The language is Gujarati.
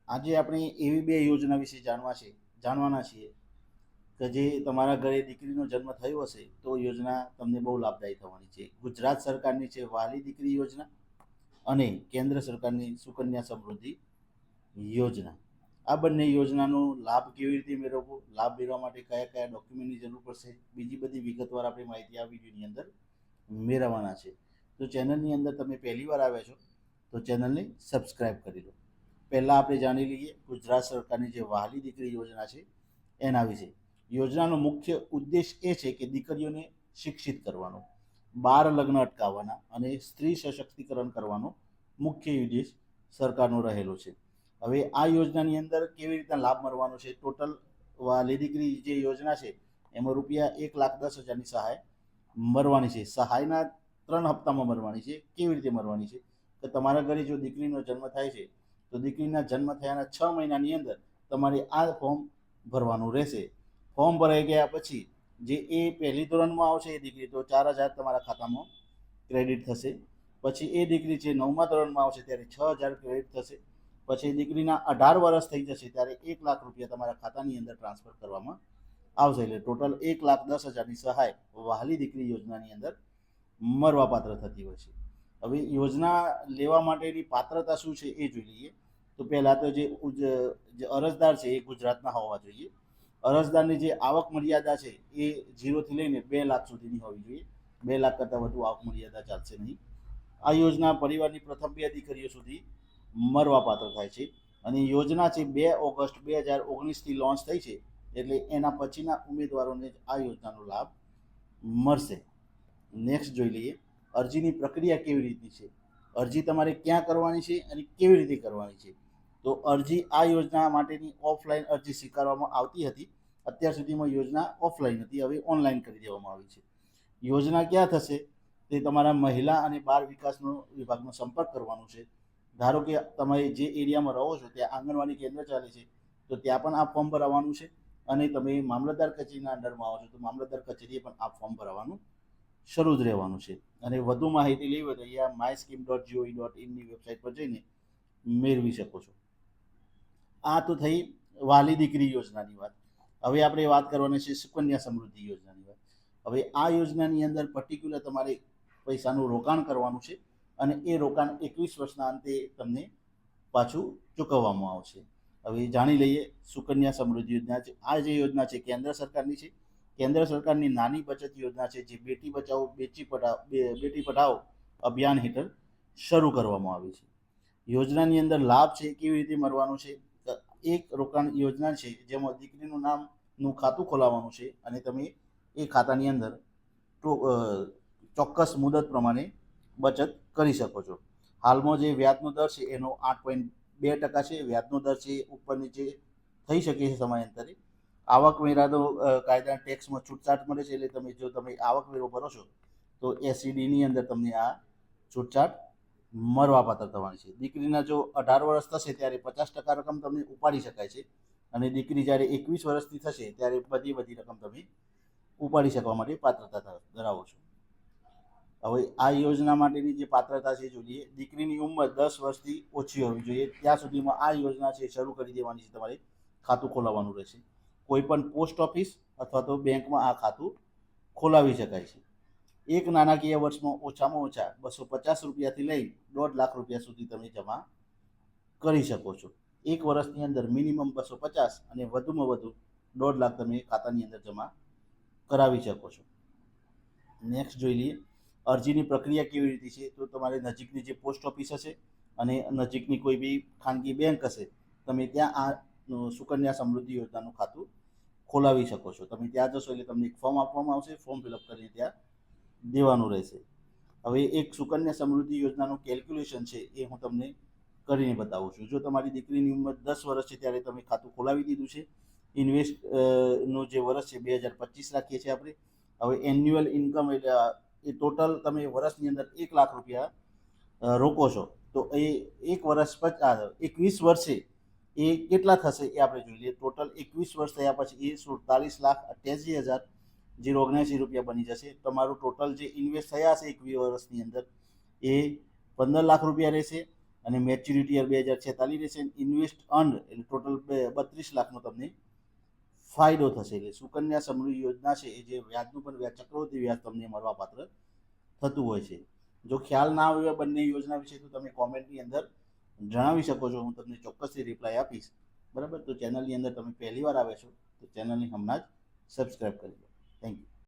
આજે આપણે એવી બે યોજના વિશે જાણવાના છીએ કે જે તમારા ઘરે દીકરીનો જન્મ થયો હશે તો યોજના તમને બહુ લાભદાયી થવાની છે. ગુજરાત સરકારની છે વહાલી દીકરી યોજના અને કેન્દ્ર સરકારની સુકન્યા સમૃદ્ધિ યોજના. આ બંને યોજનાનો લાભ કેવી રીતે મેળવવો, લાભ મેળવવા માટે કયા કયા ડોક્યુમેન્ટની જરૂર પડશે, બીજી બધી વિગતવાર આપણે માહિતી આ વિડીયોની અંદર મેળવવાના છે. તો ચેનલની અંદર તમે પહેલી વાર આવ્યા છો તો ચેનલને સબસ્ક્રાઈબ કરી લો. પહેલાં આપણે જાણી લઈએ ગુજરાત સરકારની જે વહાલી દીકરી યોજના છે એના વિશે. યોજનાનો મુખ્ય ઉદ્દેશ એ છે કે દીકરીઓને શિક્ષિત કરવાનો, બાળ લગ્ન અટકાવવાના અને સ્ત્રી સશક્તિકરણ કરવાનો મુખ્ય ઉદ્દેશ સરકારનો રહેલો છે. હવે આ યોજનાની અંદર કેવી રીતના લાભ મળવાનો છે? ટોટલ વહાલી દીકરી જે યોજના છે એમાં ₹1,10,000ની સહાય મળવાની છે. સહાયના 3 હપ્તામાં મળવાની છે. કેવી રીતે મળવાની છે કે તમારા ઘરે જો દીકરીનો જન્મ થાય છે તો દીકરીના જન્મ થયાના 6 મહિનાની અંદર તમારે આ ફોર્મ ભરવાનું રહેશે. ફોર્મ ભરાઈ ગયા પછી જે એ પહેલી ધોરણમાં આવશે એ દીકરી તો 4,000 તમારા ખાતામાં ક્રેડિટ થશે. પછી એ દીકરી છે 9મા ધોરણમાં આવશે ત્યારે 6,000 ક્રેડિટ થશે. પછી દીકરીના 18 વર્ષ થઈ જશે ત્યારે ₹1,00,000 તમારા ખાતાની અંદર ટ્રાન્સફર કરવામાં આવશે. એટલે ટોટલ ₹1,10,000ની સહાય વહાલી દીકરી યોજનાની અંદર મળવાપાત્ર થતી હોય છે. હવે યોજના લેવા માટેની પાત્રતા શું છે એ જોઈ લઈએ. તો પહેલાં તો જે અરજદાર છે એ ગુજરાતના હોવા જોઈએ. અરજદારની જે આવક મર્યાદા છે એ 0થી લઈને 2 લાખ સુધીની હોવી જોઈએ. 2 લાખ કરતાં વધુ આવક મર્યાદા ચાલશે નહીં. આ યોજના પરિવારની પ્રથમ 2 દીકરીઓ સુધી મળવાપાત્ર થાય છે અને યોજના છે 2 ઓગસ્ટ 2019થી લોન્ચ થઈ છે એટલે એના પછીના ઉમેદવારોને આ યોજનાનો લાભ મળશે. નેક્સ્ટ જોઈ લઈએ અરજીની પ્રક્રિયા કેવી રીતની છે. અરજી તમારે ક્યાં કરવાની છે અને કેવી રીતે કરવાની છે. તો અરજી આ યોજના માટેની ઓફલાઈન અરજી સ્વીકારવામાં આવતી હતી. અત્યાર સુધીમાં યોજના ઓફલાઈન હતી, હવે ઓનલાઈન કરી દેવામાં આવી છે. યોજના ક્યાં થશે તે તમારા મહિલા અને બાળ વિકાસનો વિભાગનો સંપર્ક કરવાનો છે. ધારો કે તમે જે એરિયામાં રહો છો ત્યાં આંગણવાડી કેન્દ્ર ચાલે છે તો ત્યાં પણ આ ફોર્મ ભરાવાનું છે અને તમે મામલતદાર કચેરીના અંડરમાં આવો છો તો મામલતદાર કચેરીએ પણ આ ફોર્મ ભરાવાનું શરૂ જ રહેવાનું છે. અને વધુ માહિતી લેવી હોય તો અહીંયા myscheme.gov.in ની વેબસાઇટ પર જઈને મેળવી શકો છો. આ તો થઈ વહાલી દીકરી યોજનાની વાત. હવે આપણે વાત કરવાની છે સુકન્યા સમૃદ્ધિ યોજનાની વાત. હવે આ યોજનાની અંદર પર્ટિક્યુલર તમારે પૈસાનું રોકાણ કરવાનું છે અને એ રોકાણ 21 વર્ષના અંતે તમને પાછું ચૂકવવામાં આવશે. હવે જાણી લઈએ સુકન્યા સમૃદ્ધિ યોજના છે. આ જે યોજના છે કેન્દ્ર સરકારની છે. કેન્દ્ર સરકારની નાની બચત યોજના છે જે બેટી બચાવો બેટી પઢાઓ અભિયાન હેઠળ શરૂ કરવામાં આવી છે. યોજનાની અંદર લાભ છે કેવી રીતે મળવાનો છે. એક રોકાણ યોજના છે જેમાં દીકરીનું નામનું ખાતું ખોલાવવાનું છે અને તમે એ ખાતાની અંદર ચોક્કસ મુદત પ્રમાણે બચત કરી શકો છો. હાલમાં જે વ્યાજનો દર છે એનો 8.2% છે. વ્યાજનો દર છે ઉપર નીચે થઈ શકે છે સમયાંતરે. આવકવેરાનો કાયદાના ટેક્સમાં છૂટછાટ મળે છે એટલે જો તમે આવકવેરો ભરો છો તો એસસીડીની અંદર તમને આ છૂટછાટ મળવાપાત્ર થવાની છે. દીકરીના જો 18 વર્ષ થશે ત્યારે 50% રકમ તમને ઉપાડી શકાય છે અને દીકરી જ્યારે 21 વર્ષની થશે ત્યારે બધી રકમ તમે ઉપાડી શકવા માટે પાત્રતા ધરાવો છો. હવે આ યોજના માટેની જે પાત્રતા છે જોઈએ. દીકરીની ઉંમર 10 વર્ષથી ઓછી હોવી જોઈએ. ત્યાં સુધીમાં આ યોજના છે શરૂ કરી દેવાની છે. તમારે ખાતું ખોલાવવાનું રહેશે. કોઈ પણ પોસ્ટ ઓફિસ અથવા તો બેંકમાં આ ખાતું ખોલાવી શકાય છે. એક નાણાકીય વર્ષમાં ઓછામાં ઓછા ₹250થી લઈ ₹1.5 લાખ સુધી તમે જમા કરી શકો છો. એક વર્ષની અંદર મિનિમમ 250 અને વધુમાં વધુ 1.5 લાખ તમે ખાતાની અંદર જમા કરાવી શકો છો. નેક્સ્ટ જોઈ લઈએ અરજીની પ્રક્રિયા કેવી રીતે છે. તો તમારે નજીકની જે પોસ્ટ ઓફિસ હશે અને નજીકની કોઈ બી ખાનગી બેંક હશે તમે ત્યાં આ સુકન્યા સમૃદ્ધિ યોજનાનું ખાતું ખોલાવી શકો છો. તમે ત્યાં જશો એટલે તમને એક ફોર્મ આપવામાં આવશે. ફોર્મ ફિલઅપ કરીને ત્યાં દેવાનું રહેશે. હવે એક સુકન્યા સમૃદ્ધિ યોજનાનું કેલ્ક્યુલેશન છે એ હું તમને કરીને બતાવું છું. જો તમારી દીકરીની ઉંમર 10 વર્ષ છે ત્યારે તમે ખાતું ખોલાવી દીધું છે. ઇન્વેસ્ટનું જે વર્ષ છે 2025 રાખીએ છીએ આપણે. હવે એન્યુઅલ ઇન્કમ એટલે એ ટોટલ તમે વર્ષની અંદર ₹1,00,000 રોકો છો તો એ 21 વર્ષે એ કેટલા થશે એ આપણે જોઈ લઈએ. ટોટલ 21 વર્ષ થયા પછી એ ₹47,88,079 બની જશે. તમારું ટોટલ જે ઇન્વેસ્ટ થયા હશે 21 વર્ષની અંદર એ ₹15 લાખ રહેશે અને મેચ્યુરિટી યર 2046 રહેશે. ઇન્વેસ્ટ અર્ન એટલે ટોટલ 32 લાખનો તમને ફાયદો થશે. એટલે સુકન્યા સમૃદ્ધિ યોજના છે એ જે વ્યાજનું પણ ચક્રવૃદ્ધિ વ્યાજ તમને મળવાપાત્ર થતું હોય છે. જો ખ્યાલ ના આવ્યો બંને યોજના વિશે તો તમે કોમેન્ટની અંદર જણાવી શકો છો, હું તમને ચોક્કસથી રિપ્લાય આપીશ. બરાબર, તો ચેનલની અંદર તમે પહેલી વાર આવ્યા છો તો ચેનલને હમણાં જ સબસ્ક્રાઈબ કરી લો. Thank you.